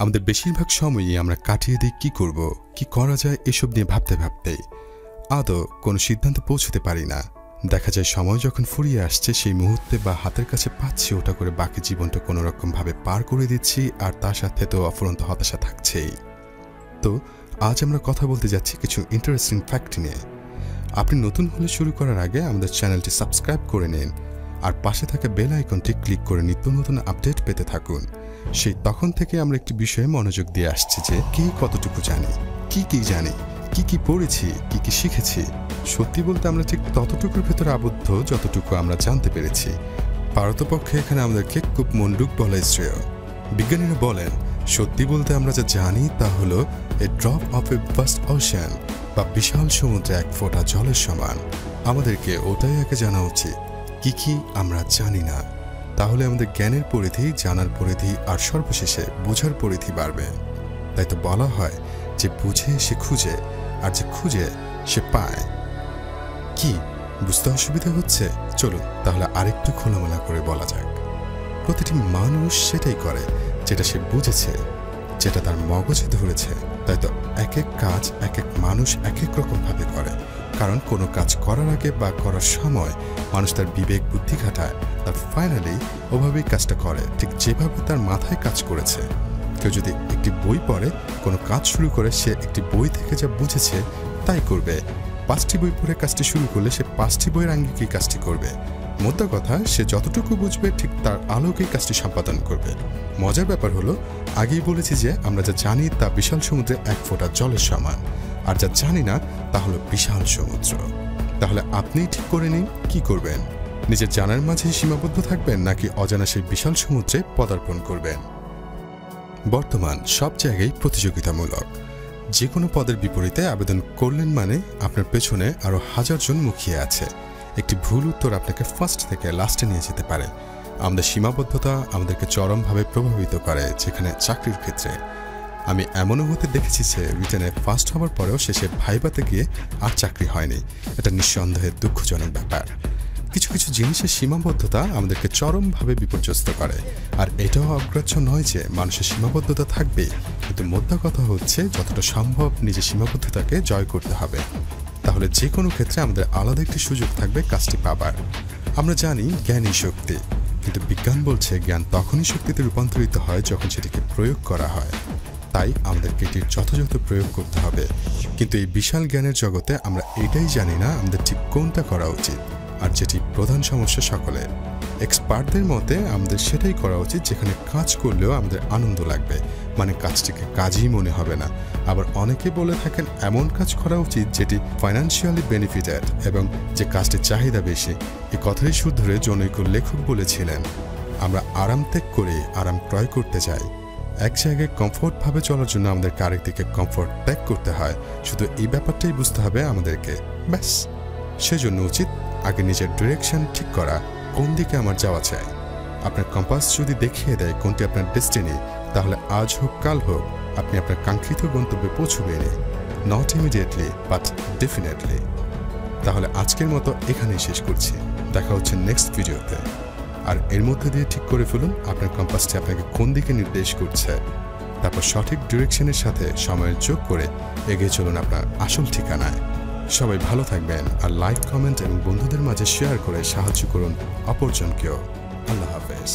আমাদের বেশিরভাগ সময়ই আমরা কাটিয়ে দিই কি করব, কি করা যায় এসব নিয়ে ভাবতে ভাবতে আদৌ কোনো সিদ্ধান্তে পৌঁছতে পারি না। দেখা যায় সময় যখন ফুরিয়ে আসছে সেই মুহূর্তে বা হাতের কাছে পাচ্ছি ওটা করে বাকি জীবনটা কোনো রকমভাবে পার করে দিচ্ছি, আর তার সাথে তো অফুরন্ত হতাশা থাকছেই। তো আজ আমরা কথা বলতে যাচ্ছি কিছু ইন্টারেস্টিং ফ্যাক্ট নিয়ে। আপনি নতুন হলে শুরু করার আগে আমাদের চ্যানেলটি সাবস্ক্রাইব করে নিন আর পাশে থাকা বেল আইকনটি ক্লিক করে নিত্য নতুন আপডেট পেতে থাকুন। সেই তখন থেকে আমরা একটি বিষয়ে মনোযোগ দিয়ে আসছি যে কে কতটুকু জানি, কি জানি, কি পড়েছি, কি শিখেছি। সত্যি বলতে আমরা ঠিক ততটুকুর ভেতরে আবদ্ধ যতটুকু আমরা জানতে পেরেছি। পারতপক্ষে এখানে আমাদেরকে খুব মনডুক বলাই শ্রেয়। বিজ্ঞানীরা বলেন সত্যি বলতে আমরা যা জানি তা হলো এ drop of a vast ocean, বা বিশাল সমুদ্রে এক ফোঁটা জলের সমান। আমাদেরকে ওটাই আগে জানা উচিত কি আমরা জানি না। তাহলে আমাদের জ্ঞানের পরিধি, জানার পরিধি আর সর্বশেষে বোঝার পরিধি বাড়বে। তাই তো বলা হয় যে বুঝে সে খুঁজে, আর যে খুঁজে সে পায়। কি বুঝতে অসুবিধা হচ্ছে? চলুন তাহলে আরেকটু খোলামেলা করে বলা যাক। প্রতিটি মানুষ সেটাই করে যেটা সে বুঝেছে, যেটা তার মগজে ধরেছে। তাই তো এক এক কাজ এক এক মানুষ এক এক রকমভাবে করে। কারণ কোনো কাজ করার আগে বা করার সময় মানুষ তার বিবেক বুদ্ধি খাটায়, তার ফাইনালি ওভাবেই কাজটা করে ঠিক যেভাবে তার মাথায় কাজ করেছে। কেউ যদি একটি বই পড়ে, কোনো কাজ শুরু করে, সে একটি বই থেকে যা বুঝেছে তাই করবে। 5টি বই পড়ে কাজটি শুরু করলে সে 5টি বইয়ের আঙ্গিকেই কাজটি করবে। মোদ্দা কথা, সে যতটুকু বুঝবে ঠিক তার আলোকেই কাজটি সম্পাদন করবে। মজার ব্যাপার হলো, আগেই বলেছি যে আমরা যা জানি তা বিশাল সমুদ্রে এক ফোঁটা জলের সমান, আর যা জানি না তা হলো বিশাল সমুদ্র। তাহলে আপনিই ঠিক করে নিন কি করবেন। নিজের জানার মাঝে সীমাবদ্ধ থাকবেন নাকি অজানা সেই বিশাল সমুদ্রে পদার্পণ করবেন। বর্তমান সব জায়গায় প্রতিযোগিতামূলক। যে কোনো পদের বিপরীতে আবেদন করলেন মানে আপনার পেছনে আরও 1000 জন মুখিয়ে আছে। একটি ভুল উত্তর আপনাকে ফার্স্ট থেকে লাস্টে নিয়ে যেতে পারে। আমাদের সীমাবদ্ধতা আমাদেরকে চরমভাবে প্রভাবিত করে, যেখানে চাকরির ক্ষেত্রে আমি এমনও হতে দেখেছি যে রিটেনে ফার্স্ট হওয়ার পরেও শেষে ভাইভাতে গিয়ে আর চাকরি হয়নি। এটা নিঃসন্দেহে দুঃখজনক ব্যাপার। কিছু জিনিসের সীমাবদ্ধতা আমাদেরকে চরমভাবে বিপর্যস্ত করে। আর এটাও অগ্রাহ্য নয় যে মানুষের সীমাবদ্ধতা থাকবে, কিন্তু মোদ্দা কথা হচ্ছে যতটা সম্ভব নিজের সীমাবদ্ধতাকে জয় করতে হবে। তাহলে যে কোনো ক্ষেত্রে আমাদের আলাদা একটি সুযোগ থাকবে কাজটি পাবার। আমরা জানি জ্ঞানই শক্তি, কিন্তু বিজ্ঞান বলছে জ্ঞান তখনই শক্তিতে রূপান্তরিত হয় যখন সেটিকে প্রয়োগ করা হয়। তাই আমাদেরকে এটির যথাযথ প্রয়োগ করতে হবে। কিন্তু এই বিশাল জ্ঞানের জগতে আমরা এটাই জানি না আমাদের ঠিক কোনটা করা উচিত, আর যেটি প্রধান সমস্যা সকলের। এক্সপার্টদের মতে আমাদের সেটাই করা উচিত যেখানে কাজ করলেও আমাদের আনন্দ লাগবে, মানে কাজটিকে কাজই মনে হবে না। আবার অনেকে বলে থাকেন এমন কাজ করা উচিত যেটি ফাইন্যান্সিয়ালি বেনিফিটেড এবং যে কাজটির চাহিদা বেশি। এই কথাই সুর ধরে জনৈক লেখক বলেছিলেন, আমরা আরাম ত্যাগ করে আরাম ক্রয় করতে চাই। এক জায়গায় কমফোর্টভাবে চলার জন্য আমাদেরকে আরেকদিকে কমফোর্ট ত্যাগ করতে হয়। শুধু এই ব্যাপারটাই বুঝতে হবে আমাদেরকে, ব্যাস। সেজন্য উচিত আগে নিজের ডিরেকশন ঠিক করা, কোন দিকে আমার যাওয়া চাই। আপনার কম্পাস যদি দেখিয়ে দেয় কোনটি আপনার ডেস্টিনি, তাহলে আজ হোক কাল হোক আপনি আপনার কাঙ্ক্ষিত গন্তব্যে পৌঁছবেনই। Not immediately but definitely. তাহলে আজকের মতো এখানেই শেষ করছি। দেখা হচ্ছে নেক্সট ভিডিওতে। আর এর মধ্যে দিয়ে ঠিক করে ফেলুন আপনার কম্পাসটি আপনাকে কোন দিকে নির্দেশ করছে। তারপর সঠিক ডিরেকশনের সাথে সময়ের যোগ করে এগিয়ে চলুন আপনার আসল ঠিকানায়। সবাই ভালো থাকবেন, আর লাইক, কমেন্ট এবং বন্ধুদের মাঝে শেয়ার করে সাহায্য করুন অপরজনকেও। আল্লাহ হাফেজ।